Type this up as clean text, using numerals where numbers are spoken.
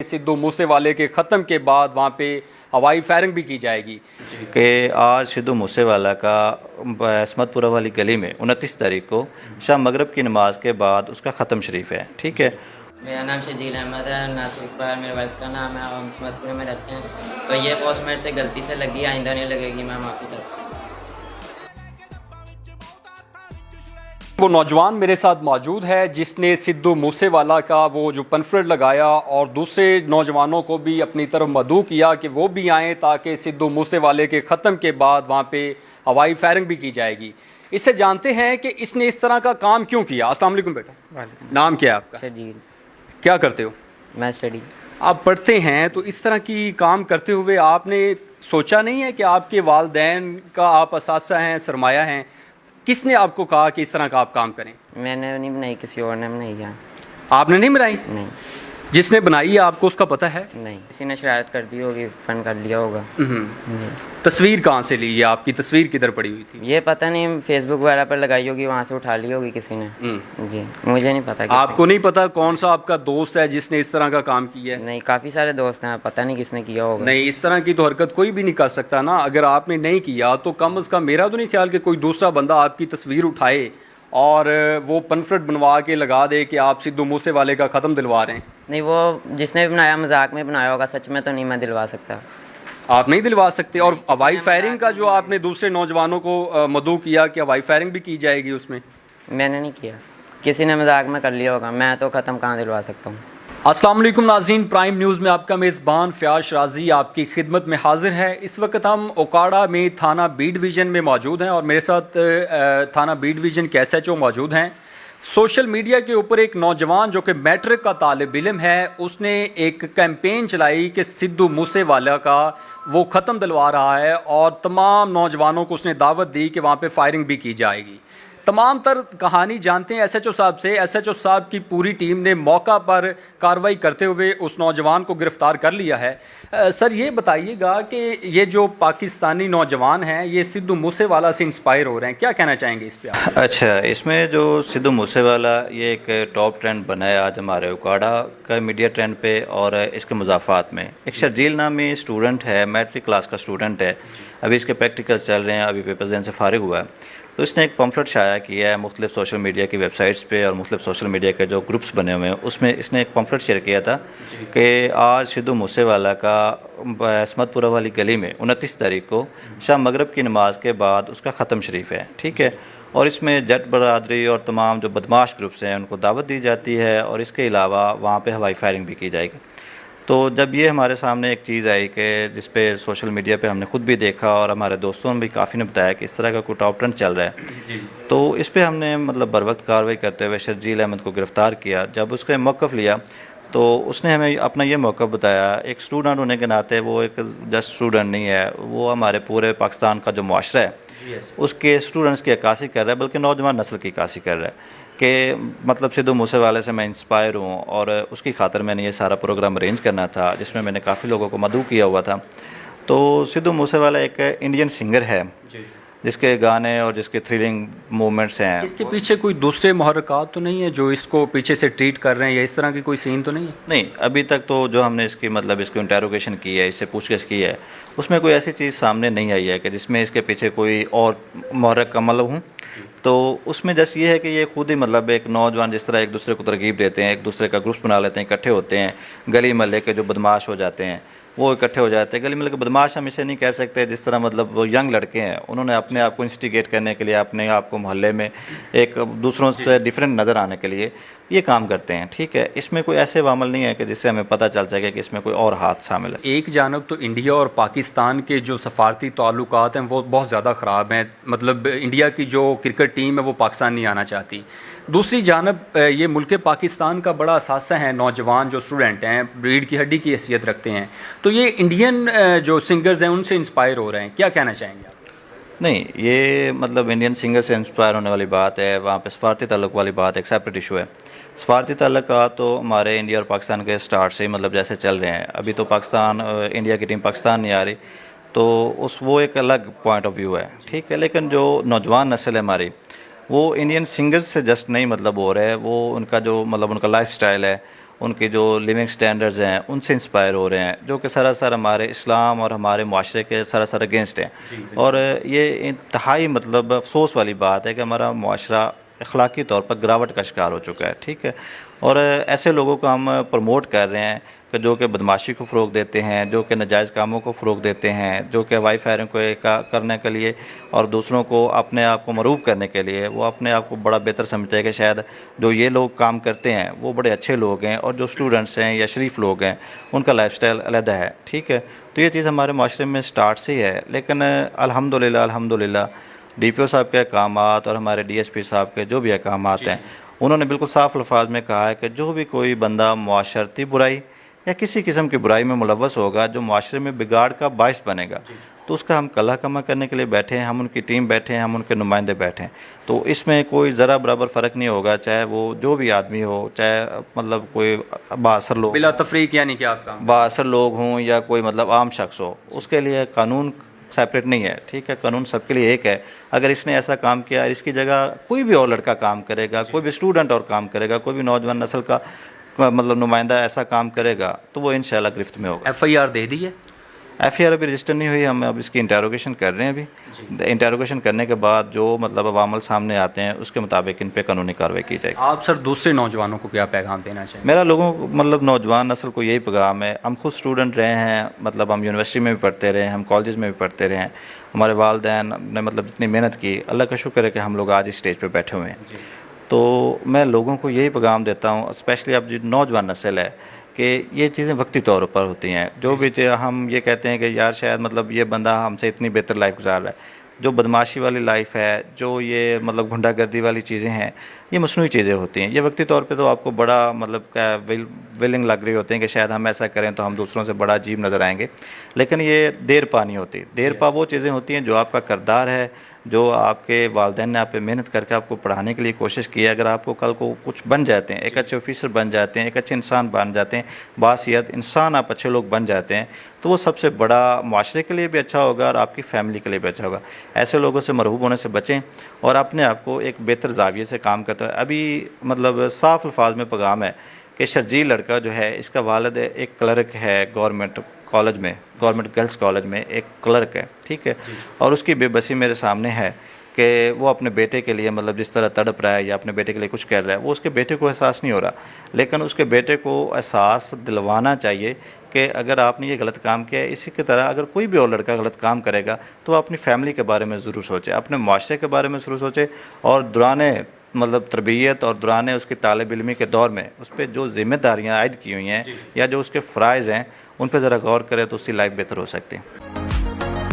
सिद्धू मूसेवाले के ख़त्म के बाद वहाँ पे हवाई फायरिंग भी की जाएगी कि आज सिद्धू मूसेवाला का असमतपुरा वाली गली में 29 तारीख को शाम मगरब की नमाज के बाद उसका ख़त्म शरीफ है। ठीक है। मेरा नाम शजील अहमद है, नासिर इकबाल मेरे वालिद का नाम है और हम असमतपुर में रहते हैं। तो ये पोस्ट मेरे से गलती से लगी, आइंदा नहीं लगेगी, मैं माफ़ी चाहता हूँ। वो नौजवान मेरे साथ मौजूद है जिसने सिद्धू मूसेवाला का वो जो पनफ्लेट लगाया और दूसरे नौजवानों को भी अपनी तरफ मदऊ किया कि वो भी आएँ ताकि सिद्धू मूसेवाले के ख़त्म के बाद वहाँ पे हवाई फायरिंग भी की जाएगी। इससे जानते हैं कि इसने इस तरह का काम क्यों किया। अस्सलाम वालेकुम बेटा, नाम क्या है आपका? शजील। क्या करते हो? मैं स्टडी। आप पढ़ते हैं, तो इस तरह की काम करते हुए आपने सोचा नहीं है कि आपके वालिदैन का आप असासा हैं, सरमाया हैं, किसने आपको कहा कि इस तरह का आप काम करें? मैंने नहीं बनाई, किसी और ने बनाई है। आपने नहीं बनाई? नहीं। जिसने बनाई है आपको उसका पता है? नहीं, किसी ने शरारत कर दी होगी, फ़न कर लिया होगा। जी। तस्वीर कहाँ से ली? ये आपकी तस्वीर किधर पड़ी हुई थी? ये पता नहीं, फेसबुक वगैरह पर लगाई होगी, वहाँ से उठा ली होगी किसी ने। जी, मुझे नहीं पता। आपको नहीं पता कौन सा आपका दोस्त है जिसने इस तरह का काम किया है? नहीं, काफ़ी सारे दोस्त हैं, पता नहीं किसने किया होगा। नहीं, इस तरह की तो हरकत कोई भी नहीं कर सकता ना। अगर आपने नहीं किया तो कम से कम मेरा तो नहीं ख्याल कि कोई दूसरा बंदा आपकी तस्वीर उठाए और वो पनफ्लेट बनवा के लगा दे कि आप सिद्धू मूसेवाले का ख़त्म दिलवा रहे हैं। नहीं, वो जिसने भी बनाया मजाक में बनाया होगा, सच में तो नहीं मैं दिलवा सकता। आप नहीं दिलवा सकते। और हवाई फायरिंग का जो आपने दूसरे नौजवानों को मदऊ किया कि हवाई फायरिंग भी की जाएगी, उसमें मैंने नहीं किया, किसी ने मजाक में कर लिया होगा, मैं तो ख़त्म कहाँ दिलवा सकता हूँ। अस्सलाम वालेकुम नाज़रीन, प्राइम न्यूज़ में आपका मेज़बान फ़याज़ शराजी आपकी खिदमत में हाजिर है। इस वक्त हम ओकाड़ा में थाना बी डिवीज़न में मौजूद हैं और मेरे साथ थाना बी डिवीज़न के SHO मौजूद हैं। सोशल मीडिया के ऊपर एक नौजवान जो कि मैट्रिक का तालिब इल्म है, उसने एक कैंपेन चलाई कि सिद्धू मूसेवाला का वो ख़त्म दिलवा रहा है और तमाम नौजवानों को उसने दावत दी कि वहाँ पे फायरिंग भी की जाएगी। तमाम तर कहानी जानते हैं SHO साहब से। SHO साहब की पूरी टीम ने मौका पर कार्रवाई करते हुए उस नौजवान को गिरफ़्तार कर लिया है। सर, ये बताइएगा कि ये जो पाकिस्तानी नौजवान हैं ये सिद्धू मूसेवाला से इंस्पायर हो रहे हैं, क्या कहना चाहेंगे इस पे आप? अच्छा, इसमें जो सिद्धू मूसेवाला ये एक टॉप ट्रेंड बना है आज हमारे उकाड़ा का मीडिया ट्रेंड पे और इसके मुज़ाफ़ात में। एक शर्जील नामी स्टूडेंट है, मैट्रिक क्लास का स्टूडेंट है, अभी इसके प्रैक्टिकल्स चल रहे हैं, अभी पेपर्स देने से फारिग हुआ है। तो इसने एक पम्फलेट शाया किया है मुख्तलिफ सोशल मीडिया की वेबसाइट्स पे और मुख्तलिफ सोशल मीडिया के जो ग्रुप्स बने हुए हैं उसमें इसने एक पम्फलेट शेयर किया था कि आज सिद्धू मूसेवाला का असमतपुरा वाली गली में 29 तारीख को शाम मगरब की नमाज के बाद उसका ख़त्म शरीफ है। ठीक है। और इसमें जट बरादरी और तमाम जो बदमाश ग्रुप्स हैं उनको दावत दी जाती है और इसके अलावा वहाँ पर हवाई फायरिंग भी की जाएगी। तो जब ये हमारे सामने एक चीज़ आई कि जिस पे सोशल मीडिया पे हमने खुद भी देखा और हमारे दोस्तों ने भी काफ़ी ने बताया कि इस तरह का कोई टॉप ट्रेंड चल रहा है, तो इस पे हमने मतलब बर वक्त कार्रवाई करते हुए शर्जील अहमद को गिरफ़्तार किया। जब उसका मौक़िफ़ लिया तो उसने हमें अपना ये मौक़िफ़ बताया। एक स्टूडेंट होने के नाते वो एक जस्ट स्टूडेंट नहीं है, वो हमारे पूरे पाकिस्तान का जो मुआशरा है उसके स्टूडेंट्स की अक्कासी कर रहा है, बल्कि नौजवान नस्ल की अक्कासी कर रहा है कि मतलब सिद्धू मूसेवाले से मैं इंस्पायर हूँ और उसकी खातिर मैंने ये सारा प्रोग्राम अरेंज करना था जिसमें मैंने काफ़ी लोगों को मदऊ किया हुआ था। तो सिद्धू मूसेवाला एक इंडियन सिंगर है जिसके गाने और जिसके थ्रिलिंग मूवमेंट्स हैं। इसके पीछे कोई दूसरे मुहर्रिकात तो नहीं है जो इसको पीछे से ट्रीट कर रहे हैं या इस तरह की कोई सीन तो नहीं है? नहीं, अभी तक तो जो हमने इसकी मतलब इसको इंटेरोगेशन की है, इससे पूछगिछ की है, उसमें कोई ऐसी चीज़ सामने नहीं आई है कि जिसमें इसके पीछे कोई और मुहर्रिक का मतलब हूँ। तो उसमें जस्ट ये है कि ये खुद ही मतलब एक नौजवान जिस तरह एक दूसरे को तरगीब देते हैं, एक दूसरे का ग्रुप्स बना लेते हैं, इकट्ठे होते हैं, गली महल्ले के जो बदमाश हो जाते हैं वो इकट्ठे हो जाते हैं। गली महल्ले के बदमाश हम इसे नहीं कह सकते, जिस तरह मतलब वो यंग लड़के हैं उन्होंने अपने आप को इंस्टिगेट करने के लिए, अपने आप को मोहल्ले में एक दूसरों से डिफरेंट नज़र आने के लिए ये काम करते हैं। ठीक है। इसमें कोई ऐसे वामल नहीं है कि जिससे हमें पता चल सके कि इसमें कोई और हाथ शामिल है। एक जानब तो इंडिया और पाकिस्तान के जो सफारती ताल्लुकात हैं वो बहुत ज़्यादा ख़राब हैं, मतलब इंडिया की जो क्रिकेट टीम है वो पाकिस्तान नहीं आना चाहती। दूसरी जानब ये मुल्क पाकिस्तान का बड़ा असासा है, नौजवान जो स्टूडेंट हैं रीढ़ की हड्डी की हैसियत रखते हैं, तो ये इंडियन जो सिंगर्स हैं उनसे इंस्पायर हो रहे हैं, क्या कहना चाहेंगे आप? नहीं, ये मतलब इंडियन सिंगर से इंस्पायर होने वाली बात है, वहाँ पे सफारती ताल्लुक वाली बात एक सेपरेट इशू है। सफारती ताल्लुकात तो हमारे इंडिया और पाकिस्तान के स्टार्ट से ही मतलब जैसे चल रहे हैं। अभी तो पाकिस्तान इंडिया की टीम पाकिस्तान नहीं आ रही, तो वो एक अलग पॉइंट ऑफ व्यू है। ठीक है। लेकिन जो नौजवान नस्ल है हमारी वो इंडियन सिंगर्स से जस्ट नहीं मतलब हो रहा है, वो उनका जो मतलब उनका लाइफ स्टाइल है ان کے جو لیونگ سٹینڈرڈز ہیں ان سے انسپائر ہو رہے ہیں، جو کہ سراسر ہمارے اسلام اور ہمارے معاشرے کے سراسر اگینسٹ ہیں. اور یہ انتہائی مطلب افسوس والی بات ہے کہ ہمارا معاشرہ اخلاقی طور پر گراوٹ کا شکار ہو چکا ہے. ٹھیک ہے، اور ایسے لوگوں کو ہم پروموٹ کر رہے ہیں کہ جو کہ بدماشی کو فروغ دیتے ہیں، جو کہ ناجائز کاموں کو فروغ دیتے ہیں، جو کہ ہوائی فائرنگ کو کرنے کے لیے اور دوسروں کو اپنے آپ کو مروب کرنے کے لیے وہ اپنے آپ کو بڑا بہتر سمجھتے ہیں کہ شاید جو یہ لوگ کام کرتے ہیں وہ بڑے اچھے لوگ ہیں، اور جو اسٹوڈنٹس ہیں یا شریف لوگ ہیں ان کا لائف سٹائل علیحدہ ہے. ٹھیک ہے، تو یہ چیز ہمارے معاشرے میں سٹارٹ سے ہی ہے. لیکن الحمدللہ ڈی پی او صاحب کے احکامات اور ہمارے ڈی ایس پی صاحب کے جو بھی احکامات ہیں انہوں نے بالکل صاف الفاظ میں کہا ہے کہ جو بھی کوئی بندہ معاشرتی برائی یا کسی قسم کی برائی میں ملوث ہوگا جو معاشرے میں بگاڑ کا باعث بنے گا تو اس کا ہم کلہ کما کرنے کے لیے بیٹھے ہیں، ہم ان کی ٹیم بیٹھے ہیں، ہم ان کے نمائندے بیٹھے ہیں. تو اس میں کوئی ذرا برابر فرق نہیں ہوگا، چاہے وہ جو بھی آدمی ہو، چاہے مطلب کوئی بااثر لوگ بلا تفریق یعنی کہ آپ کا بااثر لوگ ہوں یا کوئی مطلب عام شخص ہو، اس کے لیے قانون سیپریٹ نہیں ہے. ٹھیک ہے، قانون سب کے لیے ایک ہے. اگر اس نے ایسا کام کیا، اس کی جگہ کوئی بھی اور لڑکا کام کرے گا، کوئی بھی اسٹوڈنٹ اور کام کرے گا، کوئی بھی نوجوان نسل کا مطلب نمائندہ ایسا کام کرے گا تو وہ انشاءاللہ گرفت میں ہوگا. ایف آئی آر دے دی ہے؟ ایف آئی آر ابھی رجسٹر نہیں ہوئی، ہم اب اس کی انٹیروگیشن کر رہے ہیں. ابھی انٹیروگیشن کرنے کے بعد جو مطلب عوامل سامنے آتے ہیں اس کے مطابق ان پہ قانونی کارروائی کی جائے گی. آپ سر دوسرے نوجوانوں کو کیا پیغام دینا چاہیں؟ میرا لوگوں کو مطلب نوجوان نسل کو یہی پیغام ہے، ہم خود اسٹوڈنٹ رہے ہیں، مطلب ہم یونیورسٹی میں بھی پڑھتے رہے ہیں، ہم کالجز میں بھی پڑھتے رہے ہیں، ہمارے والدین نے مطلب جتنی محنت کی، اللہ کا شکر ہے کہ ہم لوگ آج اس اسٹیج پہ بیٹھے ہوئے ہیں. تو میں لوگوں کو یہی پیغام دیتا ہوں، اسپیشلی اب جو نوجوان نسل ہے، کہ یہ چیزیں وقتی طور پر ہوتی ہیں. جو بھی ہم یہ کہتے ہیں کہ یار شاید مطلب یہ بندہ ہم سے اتنی بہتر لائف گزار رہا ہے، جو بدماشی والی لائف ہے، جو یہ مطلب گھنڈا گردی والی چیزیں ہیں، یہ مصنوعی چیزیں ہوتی ہیں. یہ وقتی طور پہ تو آپ کو بڑا مطلب ویلنگ لگ رہی ہوتے ہیں کہ شاید ہم ایسا کریں تو ہم دوسروں سے بڑا عجیب نظر آئیں گے، لیکن یہ دیر پا نہیں ہوتی. دیر پا وہ چیزیں ہوتی ہیں جو آپ کا کردار ہے، جو آپ کے والدین نے آپ پہ محنت کر کے آپ کو پڑھانے کے لیے کوشش کی ہے. اگر آپ کو کل کو کچھ بن جاتے ہیں، ایک اچھے آفیسر بن جاتے ہیں، ایک اچھے انسان بن جاتے ہیں، باصیت انسان آپ اچھے لوگ بن جاتے ہیں، تو وہ سب سے بڑا معاشرے کے لیے بھی اچھا ہوگا اور آپ کی فیملی کے لیے بھی اچھا ہوگا. ایسے لوگوں سے مرعوب ہونے سے بچیں اور اپنے آپ کو ایک بہتر زاویے سے کام کرتے ہیں. ابھی مطلب صاف الفاظ میں پیغام ہے کہ شرجیل لڑکا جو ہے، اس کا والد ایک کلرک ہے گورنمنٹ کالج میں، گورنمنٹ گرلس کالج میں ایک کلرک ہے. ٹھیک ہے، اور اس کی بے بسی میرے سامنے ہے کہ وہ اپنے بیٹے کے لیے مطلب جس طرح تڑپ رہا ہے یا اپنے بیٹے کے لیے کچھ کر رہا ہے، وہ اس کے بیٹے کو احساس نہیں ہو رہا. لیکن اس کے بیٹے کو احساس دلوانا چاہیے کہ اگر آپ نے یہ غلط کام کیا ہے، اسی کی طرح اگر کوئی بھی اور لڑکا غلط کام کرے گا تو وہ اپنی فیملی کے بارے میں ضرور سوچے، اپنے معاشرے کے بارے میں ضرور سوچے، اور دوران مطلب تربیت اور دوران اس کی طالب علمی کے دور میں اس پہ جو ذمہ داریاں عائد کی ہوئی ہیں یا جو اس کے فرائض ہیں ان پہ ذرا غور کرے تو اس کی لائف بہتر ہو سکتی ہے.